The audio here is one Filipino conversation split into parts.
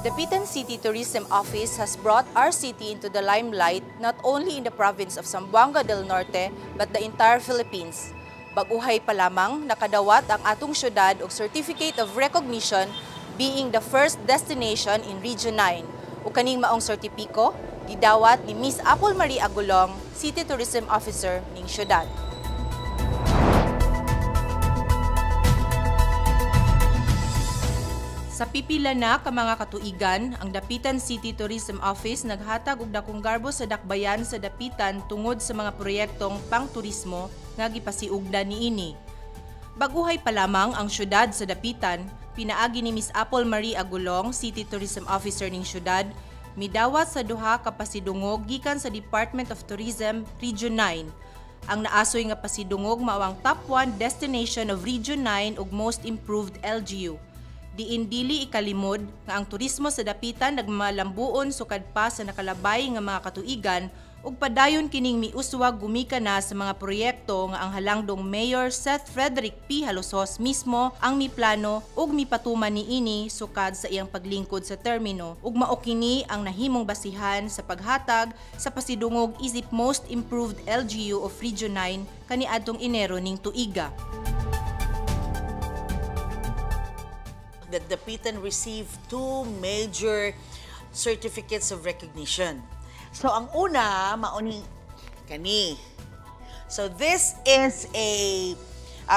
Dapitan City Tourism Office has brought our city into the limelight not only in the province of Zamboanga del Norte but the entire Philippines. Baguhay pa lamang nakadawat ang atong syudad og Certificate of Recognition being the first destination in Region 9. O kaning maong sertipiko, gidawat ni Miss Apple Marie Agulong, City Tourism Officer ning syudad. Sa pipila na ka mga katuigan, ang Dapitan City Tourism Office naghatag og dakong garbo sa dakbayan sa Dapitan tungod sa mga proyektong pang-turismo nga gipasiugdan niini. Baguhay pa lamang ang syudad sa Dapitan, pinaagi ni Miss Apple Marie Agulong, City Tourism Officer ning syudad, midawat sa duha ka pasidungog gikan sa Department of Tourism Region 9. Ang naasoy nga pasidungog mao ang top 1 destination of Region 9 ug most improved LGU. Diin dili ikalimod nga ang turismo sa Dapitan nagmalambuon sukad pa sa nakalabay nga mga katuigan ug padayon kining miuswag gumika na sa mga proyekto nga ang halangdong Mayor Seth Frederick P. Halosos mismo ang miplano ug mipatuman niini sukad sa iyang paglingkod sa termino ug mao kini ang nahimong basihan sa paghatag sa pasidungog isip most improved LGU of Region 9 kaniadtong Enero ning tuiga. That Dapitan received 2 major certificates of recognition. So ang una, mauni kani. So this is a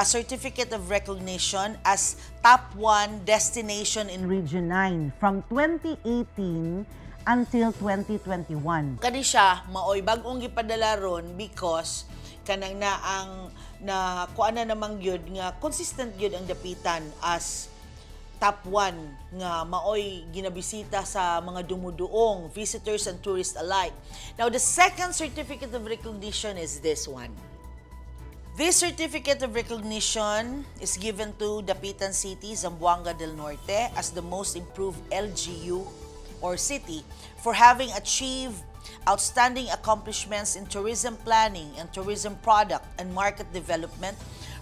certificate of recognition as top 1 destination in Region 9 from 2018 until 2021. Kani siya maoy bag-ong gipadala ron because kanang na ang na kuana namang gyud nga consistent gyud ang Dapitan as top 1 nga maoy ginabisita sa mga dumuduong visitors and tourists alike. Now, the second certificate of recognition is this one. This certificate of recognition is given to Dapitan City, Zamboanga del Norte as the most improved LGU or city for having achieved outstanding accomplishments in tourism planning and tourism product and market development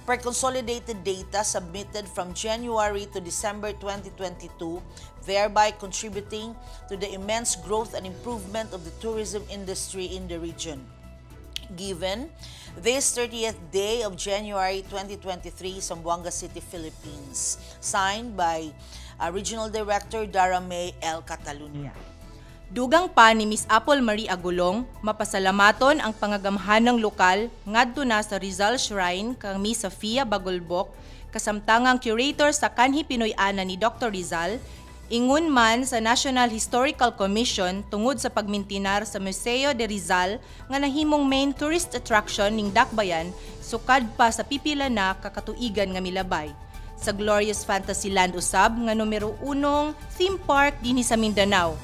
per consolidated data submitted from January to December 2022, thereby contributing to the immense growth and improvement of the tourism industry in the region. Given this 30th day of January 2023, Zamboanga City, Philippines, signed by Regional Director Dara May L. Catalunya. Dugang pa ni Miss Apple Marie Agulong, mapasalamaton ang pangagamhanang lokal ngadto na sa Rizal Shrine kang Miss Sofia Bagolbok, kasamtangang curator sa Kanhi Pinoy Ana ni Dr. Rizal, ingun man sa National Historical Commission tungod sa pagmintinar sa Museo de Rizal nga nahimong main tourist attraction ning dakbayan sukad pa sa pipila na kakatuigan nga milabay. Sa Glorious Fantasyland usab nga numero 1 theme park dinhi sa Mindanao.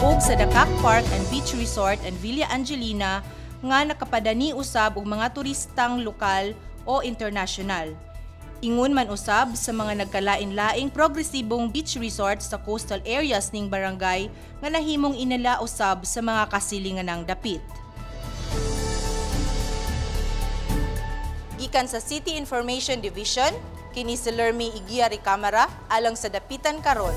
Ug sa Dakak Park and Beach Resort and Villa Angelina nga nakapadani usab og mga turistang lokal o international. Ingon man usab sa mga nagkalain-laing progresibong beach resort sa coastal areas ning barangay nga nahimong inala usab sa mga kasilinganang dapit. Gikan sa City Information Division, kini si Lermi Igiari Camara alang sa Dapitan karon.